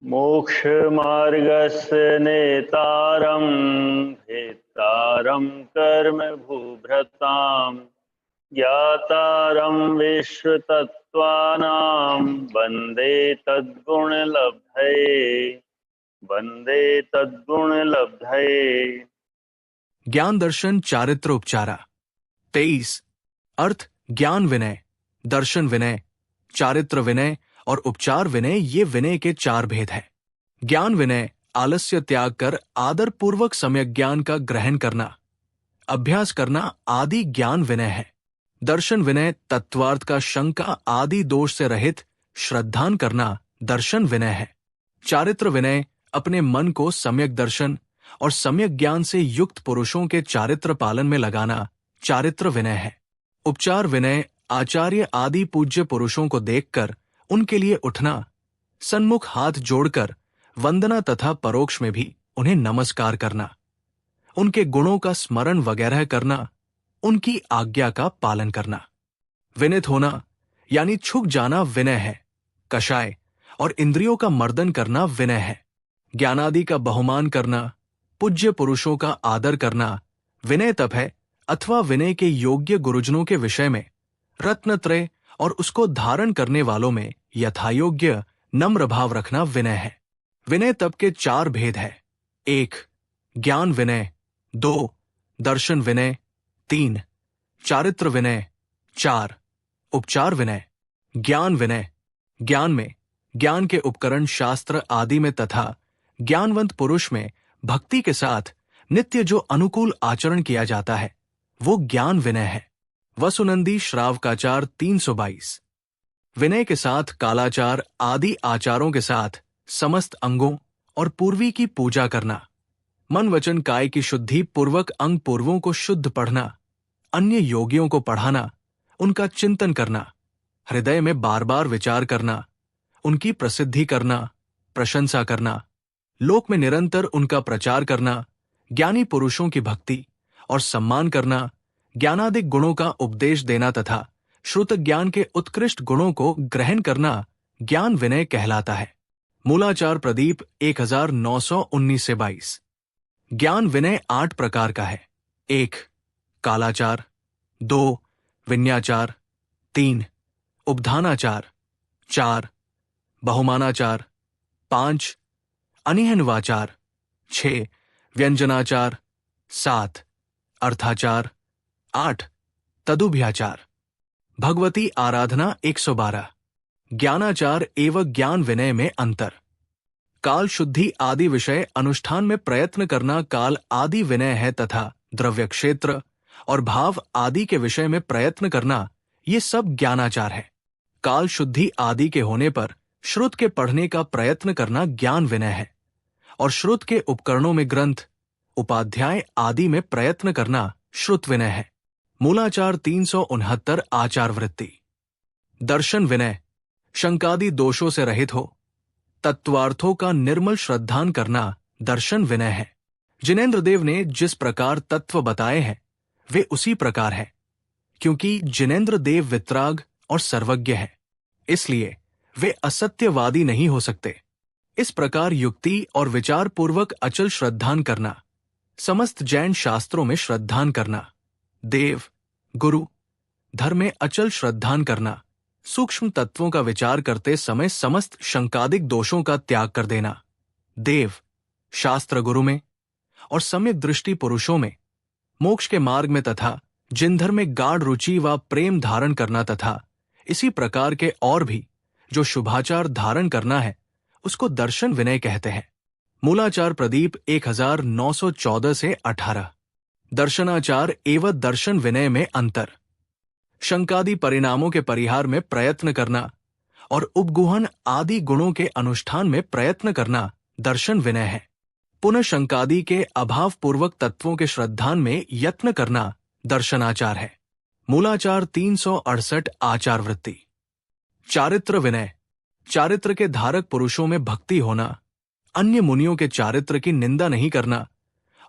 मोक्षमार्गस्य नेतारं भेत्तारं कर्म भूभृतां ज्ञातारं विश्वतत्त्वानां वन्दे तद्गुणलब्धये। ज्ञान दर्शन चारित्र उपचारा 23। अर्थ ज्ञान विनय, दर्शन विनय, चारित्र विनय और उपचार विनय ये विनय के चार भेद हैं। ज्ञान विनय आलस्य त्याग कर आदर पूर्वक सम्यक ज्ञान का ग्रहण करना, अभ्यास करना आदि ज्ञान विनय है। दर्शन विनय तत्वार्थ का शंका आदि दोष से रहित श्रद्धान करना दर्शन विनय है। चारित्र विनय अपने मन को सम्यक दर्शन और सम्यक ज्ञान से युक्त पुरुषों के चारित्र पालन में लगाना चारित्र विनय है। उपचार विनय आचार्य आदि पूज्य पुरुषों को देखकर उनके लिए उठना, सन्मुख हाथ जोड़कर वंदना तथा परोक्ष में भी उन्हें नमस्कार करना, उनके गुणों का स्मरण वगैरह करना, उनकी आज्ञा का पालन करना। विनित होना यानी झुक जाना विनय है। कषाय और इंद्रियों का मर्दन करना विनय है। ज्ञानादि का बहुमान करना, पूज्य पुरुषों का आदर करना विनय तप है, अथवा विनय के योग्य गुरुजनों के विषय में रत्नत्रय और उसको धारण करने वालों में यथायोग्य नम्र भाव रखना विनय है। विनय तप के चार भेद है। 1. ज्ञान विनय, 2. दर्शन विनय, 3. चारित्र विनय, 4. उपचार विनय। ज्ञान विनय, ज्ञान में ज्ञान के उपकरण शास्त्र आदि में तथा ज्ञानवंत पुरुष में भक्ति के साथ नित्य जो अनुकूल आचरण किया जाता है वो ज्ञान विनय है। वसुनंदी श्रावकाचार 322। विनय के साथ कालाचार आदि आचारों के साथ समस्त अंगों और पूर्वी की पूजा करना, मन वचन काय की शुद्धि पूर्वक अंग पूर्वों को शुद्ध पढ़ना, अन्य योगियों को पढ़ाना, उनका चिंतन करना, हृदय में बार बार विचार करना, उनकी प्रसिद्धि करना, प्रशंसा करना, लोक में निरंतर उनका प्रचार करना, ज्ञानी पुरुषों की भक्ति और सम्मान करना, ज्ञानादिक गुणों का उपदेश देना तथा श्रुत ज्ञान के उत्कृष्ट गुणों को ग्रहण करना ज्ञान विनय कहलाता है। मूलाचार प्रदीप 1919-22। ज्ञान विनय 8 प्रकार का है। 1. कालाचार, 2. विन्याचार, 3. उपधानाचार, 4. बहुमानाचार, 5. अनिहनवाचार, 6. व्यंजनाचार, 7. अर्थाचार, 8. तदुभयाचार। भगवती आराधना 112। ज्ञानाचार एवं ज्ञान विनय में अंतर। काल शुद्धि आदि विषय अनुष्ठान में प्रयत्न करना काल आदि विनय है तथा द्रव्य क्षेत्र और भाव आदि के विषय में प्रयत्न करना ये सब ज्ञानाचार है। काल शुद्धि आदि के होने पर श्रुत के पढ़ने का प्रयत्न करना ज्ञान विनय है और श्रुत के उपकरणों में ग्रंथ उपाध्याय आदि में प्रयत्न करना श्रुत विनय है। मूलाचार 369 आचार वृत्ति। दर्शन विनय शंकादि दोषों से रहित हो, तत्वार्थों का निर्मल श्रद्धान करना दर्शन विनय है। जिनेन्द्र देव ने जिस प्रकार तत्व बताए हैं वे उसी प्रकार है, क्योंकि जिनेन्द्र देव वितराग और सर्वज्ञ है, इसलिए वे असत्यवादी नहीं हो सकते। इस प्रकार युक्ति और विचार पूर्वक अचल श्रद्धान करना, समस्त जैन शास्त्रों में श्रद्धान करना, देव, गुरु, धर्म में अचल श्रद्धान करना, सूक्ष्म तत्वों का विचार करते समय समस्त शंकादिक दोषों का त्याग कर देना, देव, शास्त्र गुरु में और सम्यक दृष्टि पुरुषों में, मोक्ष के मार्ग में तथा जिन धर्म में गाढ़ रुचि व प्रेम धारण करना तथा इसी प्रकार के और भी जो शुभाचार धारण करना है उसको दर्शन विनय कहते हैं। मूलाचार प्रदीप 1914-18। दर्शनाचार एवं दर्शन विनय में अंतर। शंकादि परिणामों के परिहार में प्रयत्न करना और उपगुहन आदि गुणों के अनुष्ठान में प्रयत्न करना दर्शन विनय है। पुनः शंकादि के अभाव पूर्वक तत्वों के श्रद्धान में यत्न करना दर्शनाचार है। मूलाचार 368 आचार वृत्ति। चारित्र विनय चारित्र के धारक पुरुषों में भक्ति होना, अन्य मुनियों के चारित्र की निंदा नहीं करना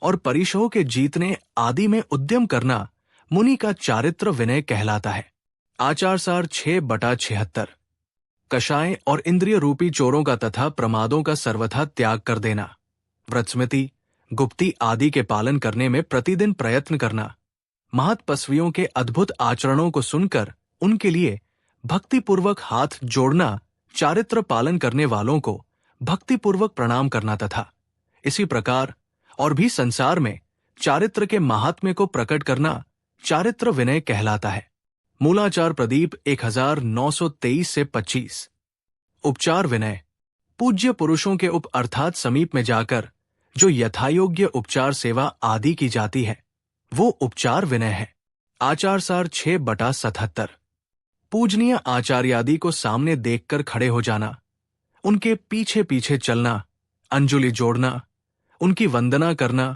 और परिशोह के जीतने आदि में उद्यम करना मुनि का चारित्र विनय कहलाता है। आचार सार 6/76। कषाय और इंद्रिय रूपी चोरों का तथा प्रमादों का सर्वथा त्याग कर देना, व्रतस्मृति, गुप्ती आदि के पालन करने में प्रतिदिन प्रयत्न करना, महत्पस्वियों के अद्भुत आचरणों को सुनकर उनके लिए भक्तिपूर्वक हाथ जोड़ना, चारित्र पालन करने वालों को भक्तिपूर्वक प्रणाम करना तथा इसी प्रकार और भी संसार में चारित्र के महात्म्य को प्रकट करना चारित्र विनय कहलाता है। मूलाचार प्रदीप 1923 से 25। उपचार विनय, पूज्य पुरुषों के उप अर्थात समीप में जाकर जो यथायोग्य उपचार सेवा आदि की जाती है वो उपचार विनय है। आचार सार 6/77। पूजनीय आचार्य आदि को सामने देखकर खड़े हो जाना, उनके पीछे पीछे चलना, अंजुलि जोड़ना, उनकी वंदना करना,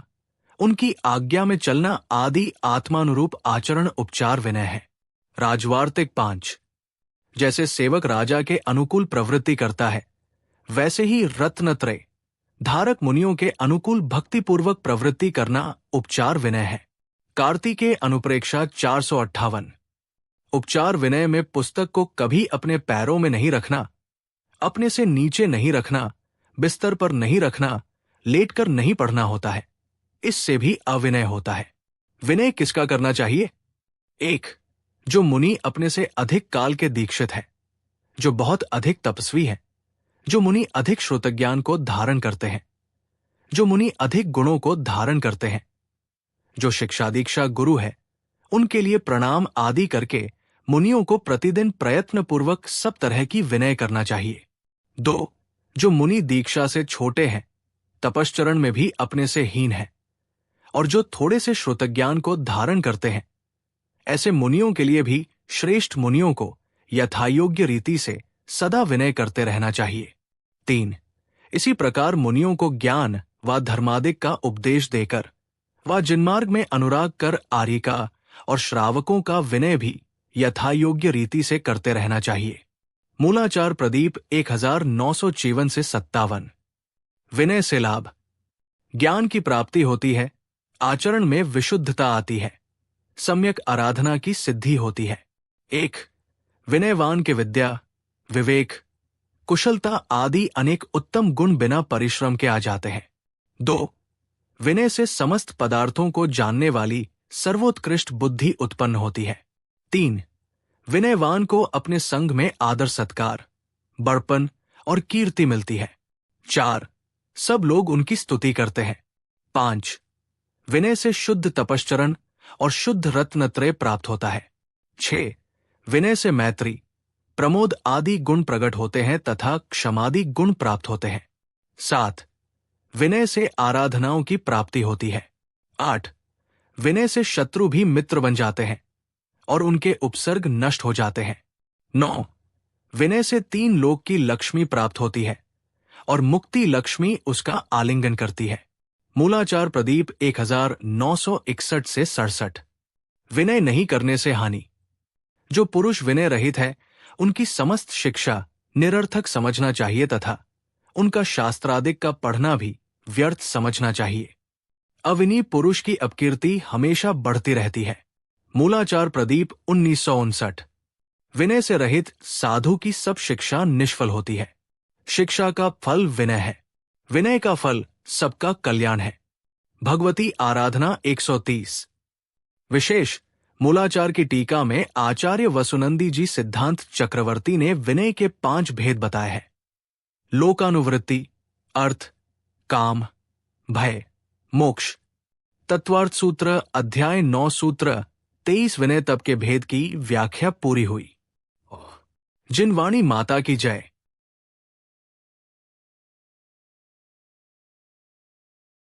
उनकी आज्ञा में चलना आदि आत्मानुरूप आचरण उपचार विनय है। राजवार्तिक 5। जैसे सेवक राजा के अनुकूल प्रवृत्ति करता है वैसे ही रत्नत्रय धारक मुनियों के अनुकूल भक्तिपूर्वक प्रवृत्ति करना उपचार विनय है। कार्तिकेय अनुप्रेक्षा 458। उपचार विनय में पुस्तक को कभी अपने पैरों में नहीं रखना, अपने से नीचे नहीं रखना, बिस्तर पर नहीं रखना, लेटकर नहीं पढ़ना होता है, इससे भी अविनय होता है। विनय किसका करना चाहिए? 1. जो मुनि अपने से अधिक काल के दीक्षित है, जो बहुत अधिक तपस्वी है, जो मुनि अधिक श्रुतज्ञान को धारण करते हैं, जो मुनि अधिक गुणों को धारण करते हैं, जो शिक्षा दीक्षा गुरु है, उनके लिए प्रणाम आदि करके मुनियों को प्रतिदिन प्रयत्न पूर्वक सब तरह की विनय करना चाहिए। 2. जो मुनि दीक्षा से छोटे हैं, तपश्चरण में भी अपने से हीन है और जो थोड़े से श्रुतज्ञान को धारण करते हैं, ऐसे मुनियों के लिए भी श्रेष्ठ मुनियों को यथायोग्य रीति से सदा विनय करते रहना चाहिए। 3. इसी प्रकार मुनियों को ज्ञान व धर्मादिक का उपदेश देकर व जिनमार्ग में अनुराग कर आर्यिका और श्रावकों का विनय भी यथायोग्य रीति से करते रहना चाहिए। मूलाचार प्रदीप 1954 से 57। विनय से लाभ, ज्ञान की प्राप्ति होती है, आचरण में विशुद्धता आती है, सम्यक आराधना की सिद्धि होती है। 1. विनयवान के विद्या, विवेक, कुशलता आदि अनेक उत्तम गुण बिना परिश्रम के आ जाते हैं। 2. विनय से समस्त पदार्थों को जानने वाली सर्वोत्कृष्ट बुद्धि उत्पन्न होती है। 3. विनयवान को अपने संग में आदर सत्कार, बड़पन और कीर्ति मिलती है। 4. सब लोग उनकी स्तुति करते हैं। 5. विनय से शुद्ध तपश्चरण और शुद्ध रत्नत्रय प्राप्त होता है। 6. विनय से मैत्री, प्रमोद आदि गुण प्रकट होते हैं तथा क्षमादि गुण प्राप्त होते हैं। 7. विनय से आराधनाओं की प्राप्ति होती है। 8. विनय से शत्रु भी मित्र बन जाते हैं और उनके उपसर्ग नष्ट हो जाते हैं। 9. विनय से 3 लोक की लक्ष्मी प्राप्त होती है और मुक्ति लक्ष्मी उसका आलिंगन करती है। मूलाचार प्रदीप 1961 से 67। विनय नहीं करने से हानि, जो पुरुष विनय रहित है उनकी समस्त शिक्षा निरर्थक समझना चाहिए तथा उनका शास्त्रादिक का पढ़ना भी व्यर्थ समझना चाहिए। अविनी पुरुष की अपकीर्ति हमेशा बढ़ती रहती है। मूलाचार प्रदीप 1959। विनय से रहित साधु की सब शिक्षा निष्फल होती है। शिक्षा का फल विनय है, विनय का फल सबका कल्याण है। भगवती आराधना 130। विशेष मूलाचार की टीका में आचार्य वसुनंदी जी सिद्धांत चक्रवर्ती ने विनय के 5 भेद बताए हैं। लोकानुवृत्ति, अर्थ, काम, भय, मोक्ष। तत्वार्थ सूत्र अध्याय 9 सूत्र 23 विनय तप के भेद की व्याख्या पूरी हुई। जिन वाणी माता की जय।